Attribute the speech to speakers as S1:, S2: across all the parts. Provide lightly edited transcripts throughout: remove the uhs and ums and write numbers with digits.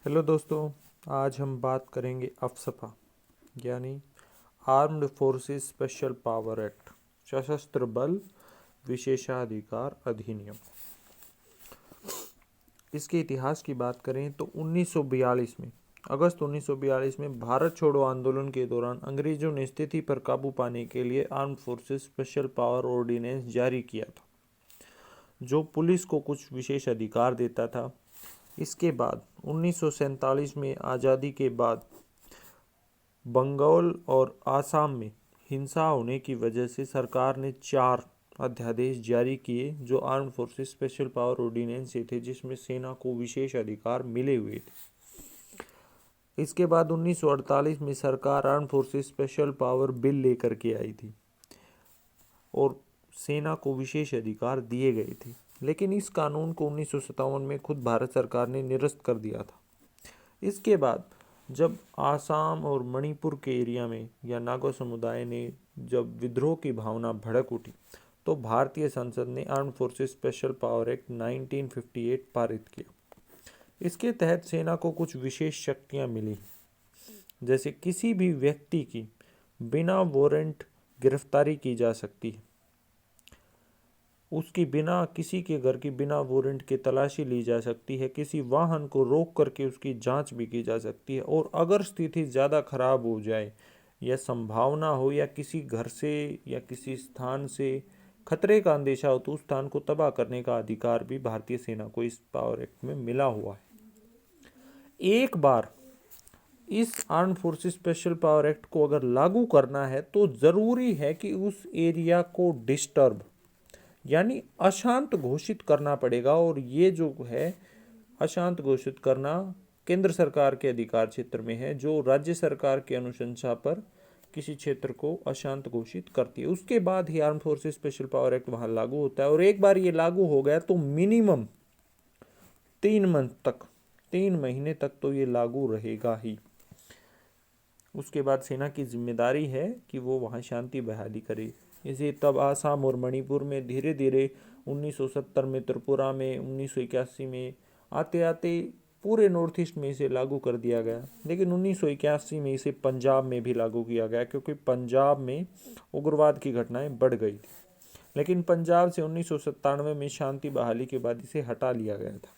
S1: Hello दोस्तों, आज हम बात करेंगे अफसपा यानी armed forces special power act, सशस्त्र बल विशेषाधिकार अधिनियम। इसके इतिहास की बात करें तो 1942 में अगस्त 1942 में भारत छोड़ो आंदोलन के दौरान अंग्रेजों ने स्थिति पर काबू पाने के लिए armed forces special power ordinance जारी किया था, जो पुलिस को कुछ विशेष अधिकार देता था। इसके बाद 1947 में आज़ादी के बाद बंगाल और आसाम में हिंसा होने की वजह से सरकार ने 4 अध्यादेश जारी किए, जो arm forces special power ordinance से थे, जिसमें सेना को विशेष अधिकार मिले हुए थे। इसके बाद 1948 में सरकार arm forces special power bill लेकर के आई थी और सेना को विशेष अधिकार दिए गए थे, लेकिन इस कानून को 1957 में खुद भारत सरकार ने निरस्त कर दिया था। इसके बाद जब आसाम और मणिपुर के एरिया में या नागा समुदाय ने जब विद्रोह की भावना भड़क उठी, तो भारतीय संसद ने armed forces special power act 1958 पारित किया। इसके तहत सेना को कुछ विशेष शक्तियां मिली, जैसे किसी भी व्यक्ति की बिना वारंट गिरफ्तारी की जा सकती है, उसकी बिना किसी के घर की बिना वारंट के तलाशी ली जा सकती है, किसी वाहन को रोक करके उसकी जांच भी की जा सकती है, और अगर स्थिति ज़्यादा खराब हो जाए या संभावना हो या किसी घर से या किसी स्थान से खतरे का अंदेशा हो, तो उस स्थान को तबाह करने का अधिकार भी भारतीय सेना को इस पावर एक्ट में मिला हुआ है। एक बार इस armed forces special power act को अगर लागू करना है तो ज़रूरी है कि उस एरिया को डिस्टर्ब यानी अशांत घोषित करना पड़ेगा, और ये जो है अशांत घोषित करना केंद्र सरकार के अधिकार क्षेत्र में है, जो राज्य सरकार की अनुशंसा पर किसी क्षेत्र को अशांत घोषित करती है। उसके बाद ही arm forces special power act वहाँ लागू होता है, और एक बार ये लागू हो गया तो मिनिमम 3 महीने तक तो ये लागू रहेगा ही। उसके बाद सेना की जिम्मेदारी है कि वो वहाँ शांति बहाली करे। इसे तब आसाम और मणिपुर में धीरे धीरे 1970 में, त्रिपुरा में, 1981 में, आते आते पूरे नॉर्थ ईस्ट में इसे लागू कर दिया गया। लेकिन 1981 में इसे पंजाब में भी लागू किया गया, क्योंकि पंजाब में उग्रवाद की घटनाएं बढ़ गई थी। लेकिन पंजाब से 1997 में शांति बहाली के बाद इसे हटा लिया गया था।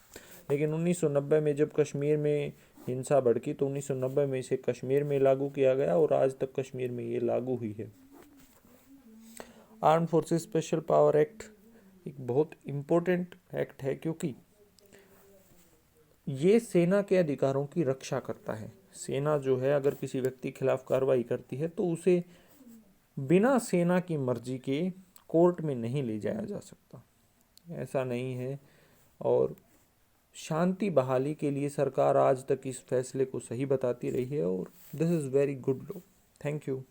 S1: लेकिन 1990 में जब कश्मीर में हिंसा भड़की तो 1990 में इसे कश्मीर में लागू किया गया, और आज तक कश्मीर में ये लागू हुई है। Arm forces special power act एक बहुत इम्पोर्टेंट एक्ट है, क्योंकि ये सेना के अधिकारों की रक्षा करता है। सेना जो है अगर किसी व्यक्ति के खिलाफ कार्रवाई करती है तो उसे बिना सेना की मर्जी के कोर्ट में नहीं ले जाया जा सकता, ऐसा नहीं है। और शांति बहाली के लिए सरकार आज तक इस फैसले को सही बताती रही है, और this is very good law. Thank you.